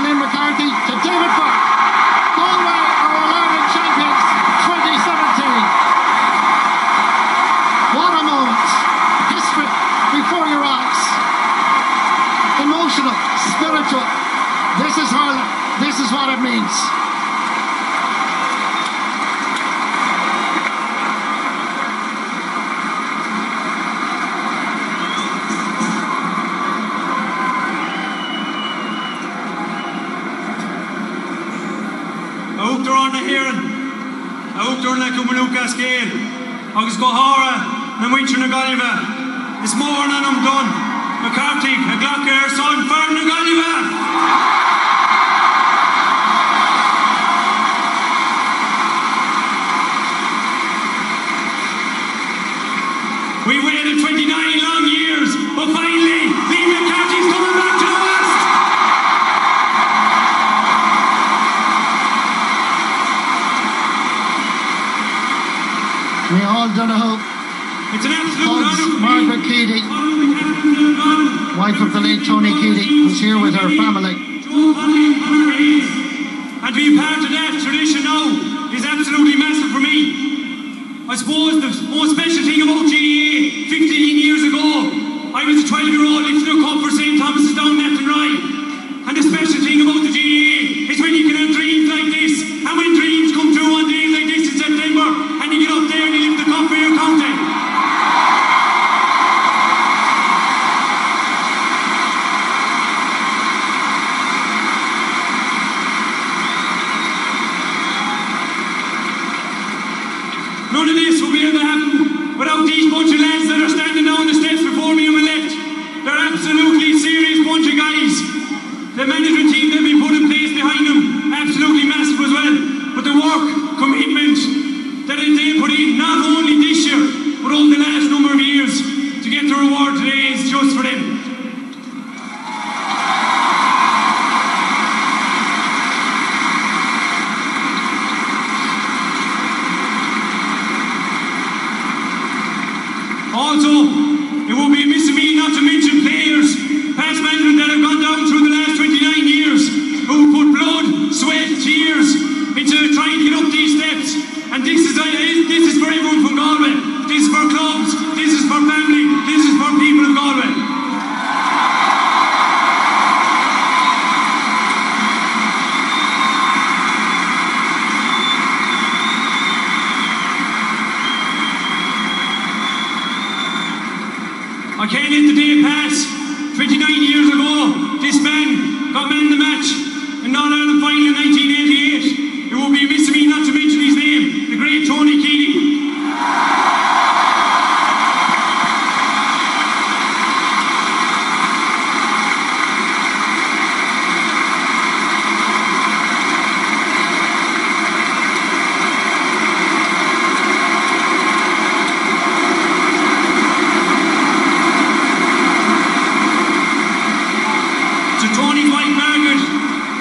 Liam McCarthy to David Burke. Galway are All-Ireland champions 2017. What a moment. History before your eyes. Emotional, spiritual. This is hurling. This is what it means. Turna Kumaluka scale, August Gohara, Namwich Nagaliva, it's more than I'm done. McCarthy, a Glocker, son, Fern Nagaliva. We waited 29 long years, but finally, Liam McCarthy's coming back to the West. We all done a hope. It's an absolute honour. Margaret Keady, wife of the late Tony Keady, was here with her family. And to be part of that tradition now is absolutely massive for me. I suppose the most special thing about GAA 15 years ago, I was a 12-year-old lifting a cup for St. Thomas's down left and right. And the special thing about the GAA is when you can have dreams like this, and when dreams come true on days like this in September, and you get up there and you lift the cup for your county. None of this will be able to happen without these bunch of lads that are standing down the steps before me on my left. They're absolutely serious bunch of guys. The management team that we put in place behind them, absolutely massive as well. But the work, commitment that they put in, not only this year, but over the last number of years, to get the reward today is just for them. Also, it will be missing me not to mention players, past management that have gone down through the last 29 years, who put blood, sweat, tears into trying to get up these steps. And this is for everyone from Galway. This is for clubs, this is for family, this is for people of Galway. I can't let the day pass. 29 years ago, this man got man of the match in All-Ireland final in 1988. It will be missing me not to mention his name, the great Tony Keady.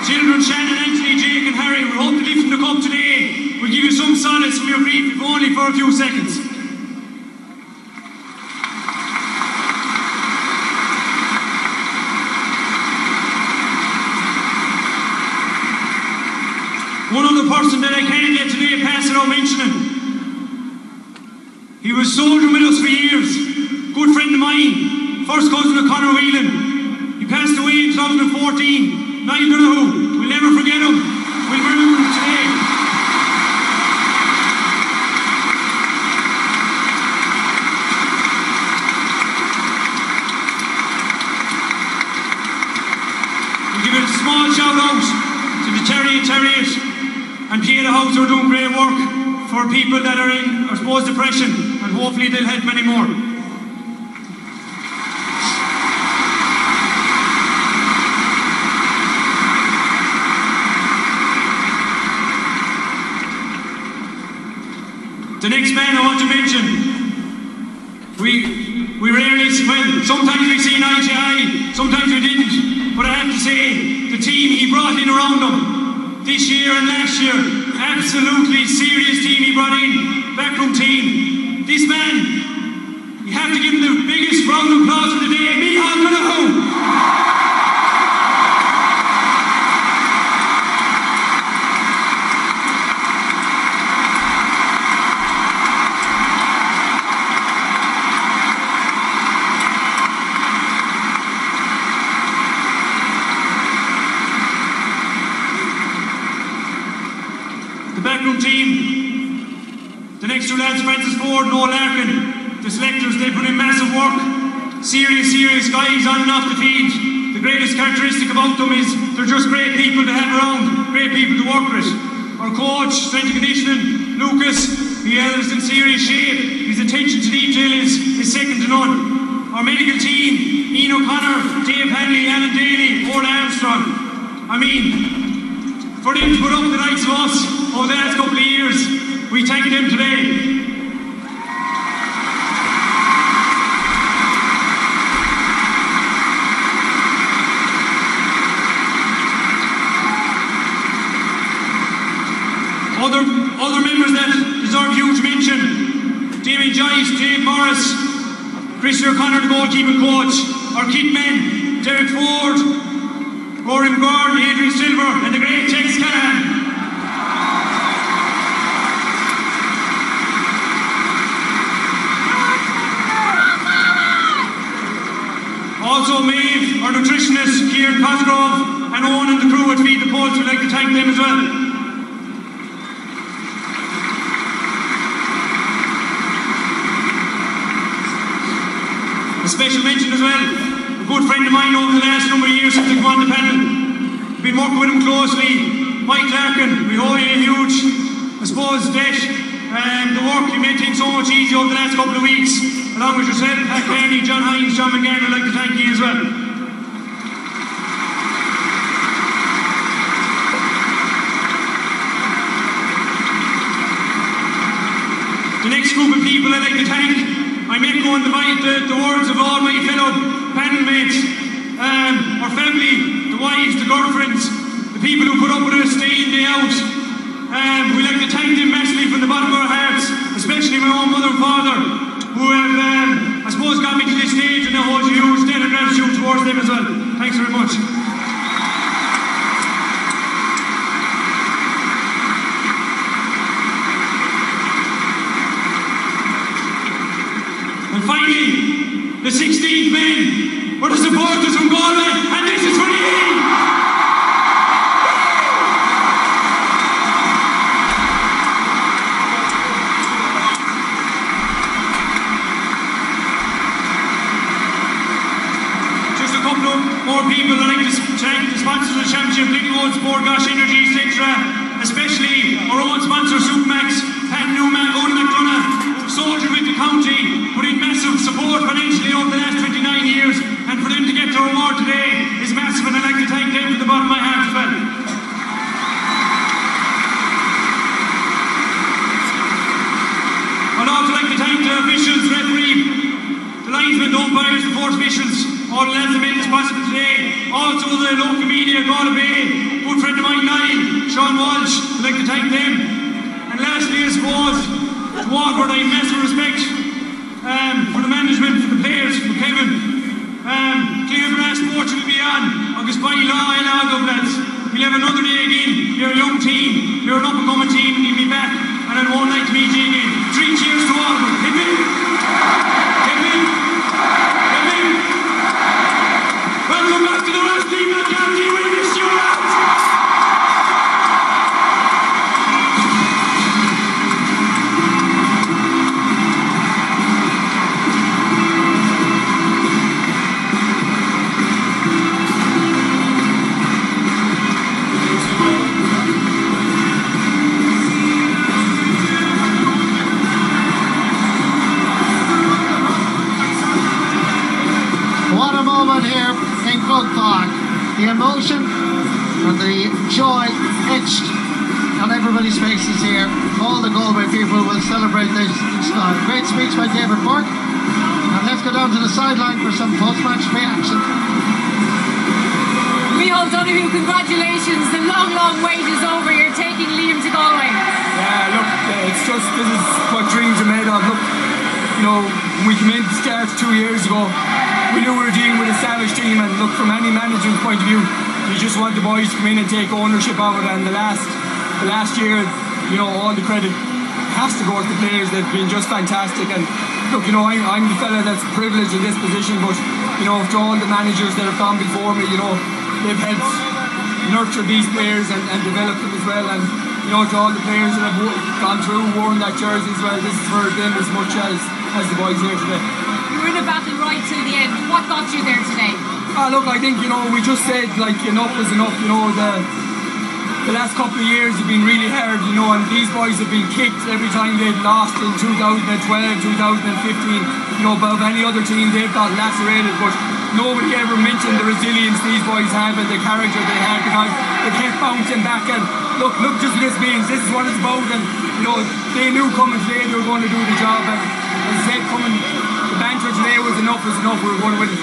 Children Shannon, Anthony, Jake and Harry, we hope to lift the cup today. We'll give you some solace from your grief, if only for a few seconds. One other person that I can't let today pass without mentioning. He was soldiering with us for years. Good friend of mine, first cousin of Conor Whelan. He passed away in 2014. Niall Donahue, we'll never forget him. We'll remember him today. We'll give a small shout out to the Chariot and Pieta House who are doing great work for people that are in, I suppose, depression, and hopefully they'll help many more. The next man I want to mention, we rarely, well, sometimes we see eye to eye, sometimes we didn't, but I have to say, the team he brought in around him, this year and last year, absolutely serious team he brought in, backroom team. This man, you have to give him the biggest round of applause for the day, Micheál Donahue. backroom team. The next two lads, Francis Ford and Noel Larkin. The selectors, they put in massive work. Serious guys on and off the field. The greatest characteristic about them is they're just great people to have around, great people to work with. Our coach, strength and conditioning, Lucas, he is in serious shape. His attention to detail is second to none. Our medical team, Ian O'Connor, Dave Hanley, Alan Daly, Paul Armstrong. I mean, for them to put up the likes of us over the last couple of years, we thank them today. Other members that deserve huge mention: Damien Joyce, Dave Morris, Christian O'Connor, the goalkeeping coach, our kit men, Derek Ford, Rory McGard, Adrian Silver, and the great Tex Callahan. Also Maeve, our nutritionist, Kieran Cosgrove, and Owen and the crew at Feed the Pulse. We'd like to thank them as well. A special mention as well, a good friend of mine over the last number of years since he came on the panel. Been working with him closely, Mike Larkin. We owe you a huge, I suppose, debt. The work you made things so much easier over the last couple of weeks. Along with yourself, Pat Kearney, John Hines, John McGarry, I'd like to thank you as well. The next group of people I'd like to thank, I'm echoing the words of all my fellow panel mates, our family, the wives, the girlfriends, the people who put up with us day in, day out. We'd like to thank them massively from the bottom of our hearts, especially my own mother and father, who have, I suppose, got me to this stage, and I hold a huge debt of gratitude towards them as well. Thanks very much. And finally, the 16th men were the supporters from Galway, and this is for you! Just a couple of more people I'd like to thank: the sponsors of the championship, Lickload, Sport Gosh Energy, etc. Especially our own sponsor, Supermax, Pat Newman, Owen McDonough, soldier with the county, put in massive support financially over the last 29 years, and for them to get their award today is massive, and I'd like to thank them from the bottom of my heart as well. I'd also like to thank the officials, referee, the linesmen, the umpires, the fourth officials, all the lads that made this possible today. Also the local media, Galway, good friend of mine, Niall, Sean Walsh, I'd like to thank them. And lastly, I suppose, to Waterford, I have massive respect for the management, for the players, for Kevin. Clear Brass Sports will be on August by law and Agov, lads. We'll have another day again. You're a young team, you're an up and coming team, and you'll be back. And I'd one like to meet you again. 3 cheers to Waterford. Hit me! Hit me! Hit me! Welcome back to the West Liam McCarthy. We miss you, lads! Here in Cook Park, the emotion and the joy etched on everybody's faces here. All the Galway people will celebrate this time. Great speech by David Burke, and let's go down to the sideline for some post-match reaction. Micheál Donoghue, congratulations. The long wait is over. You're taking Liam to Galway. Yeah, look, it's just, this is what dreams are made of. Look, you know, when we came in to start 2 years ago, we knew we were dealing with a savage team, and look, from any management's point of view, you just want the boys to come in and take ownership of it. And the last year, you know, all the credit has to go to the players. They've been just fantastic. And look, you know, I'm the fella that's privileged in this position, but you know, to all the managers that have gone before me, you know, they've helped nurture these players and develop them as well. And you know, to all the players that have gone through, worn that jersey as well, this is for them as much as the boys here today. You were in a battle right till the end. What got you there today? Look, I think, you know, we just said, like, enough was enough. You know, the last couple of years have been really hard, you know, and these boys have been kicked every time they've lost in 2012, 2015. You know, above any other team, they've got lacerated, but nobody ever mentioned the resilience these boys have and the character they have, because they kept bouncing back. And look just what this means. This is what it's about. And, you know, they knew coming today they were going to do the job. And as I said, the banter today was enough. We were going to win it.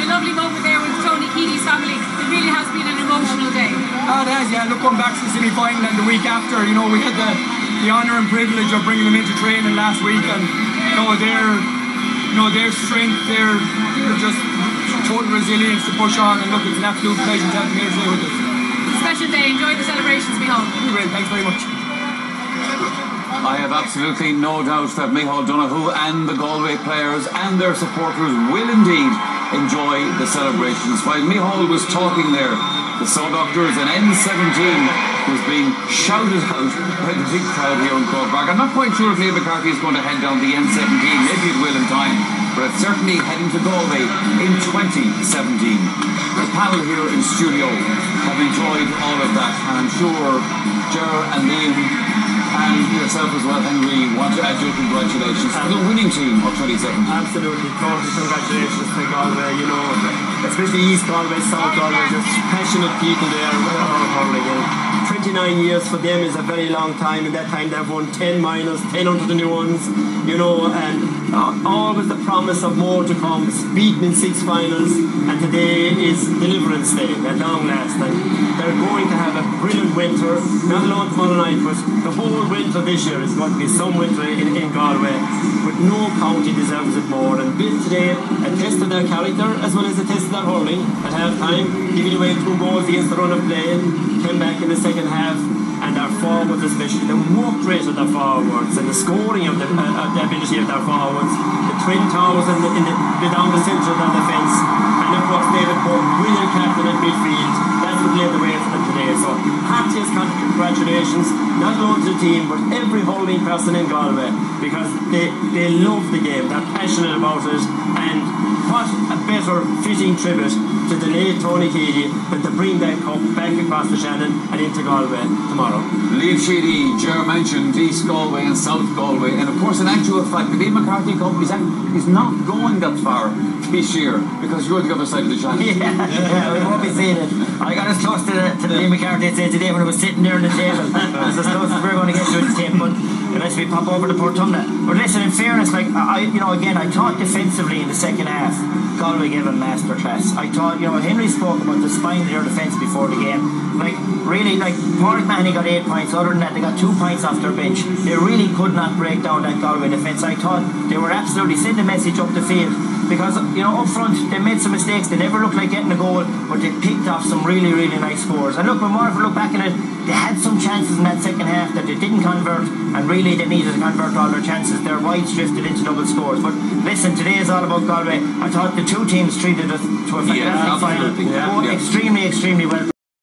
A lovely moment there with Tony Keady's family. It really has been an emotional day. It has, yeah. Look, going back to the semi-final and the week after, you know, we had the honour and privilege of bringing them into training last week, and their strength, their just total resilience to push on. And look, it's an absolute pleasure to have them here today with us. It's a special day. Enjoy the celebrations, Micheál. Thanks very much. I have absolutely no doubt that Micheál Donoghue and the Galway players and their supporters will indeed enjoy the celebrations. While Micheál was talking there, the Sow Doctors and N17 was being shouted out by the big crowd here in Croke Park. I'm not quite sure if Liam McCarthy is going to head down the N17. Maybe it will in time, but it's certainly heading to Galway in 2017. The panel here in studio have enjoyed all of that, and I'm sure Ger and Liam and yourself as well, Henry, want to add your congratulations to the winning team of 2017. Absolutely, totally congratulations to Galway, you know, especially East Galway, South Galway, just passionate people there about hurling. 29 years for them is a very long time. In that time they've won 10 minors, 10 under the new ones, you know, and always the promise of more to come, beaten in 6 finals, and today is Deliverance Day at long last. And they're going to have a brilliant winter, not alone tomorrow night, but the whole winter this year is going to be some winter in Galway, but no county deserves it more. And built today a test of their character as well as a test of their hurling at half time, giving away 2 goals against the run of play, came back in the second half, and our forwards especially, the work rate of their forwards and the scoring of the ability of their forwards, the twin towers down the centre of their defence, and of course David Pope, brilliant captain at midfield. That's what led the way for them today. So heartiest congratulations, not only to the team but every hurling person in Galway, because they love the game, they're passionate about it, and what a better fitting tribute to the late Tony Keady than to bring that cup back across the Shannon and into Galway tomorrow. Liam Sheedy, Ger mentioned East Galway and South Galway, and of course in actual fact the Liam McCarthy Cup is not going that far this year because you're the other side of the Shannon. Yeah, we won't be seeing it. I got as close to the Liam McCarthy I'd say today when I was sitting there on the table. That's as close as we're going to get to this team, but unless we pop over to Portumna. But listen, in fairness, like I thought defensively in the second half, Galway gave a masterclass. I thought, Henry spoke about the spine of their defence before the game. Like, really, Pádraig Mahoney got 8 points. Other than that, they got 2 points off their bench. They really could not break down that Galway defence. I thought they were absolutely sending a message up the field. Because, up front, they made some mistakes. They never looked like getting a goal, but they picked off some really, really nice scores. And look, when Waterford look back at it, they had some chances in that second half that they didn't convert, and really they needed to convert all their chances. Their wides drifted into double scores. But listen, today is all about Galway. I thought the 2 teams treated us to a fantastic final. Extremely, extremely well.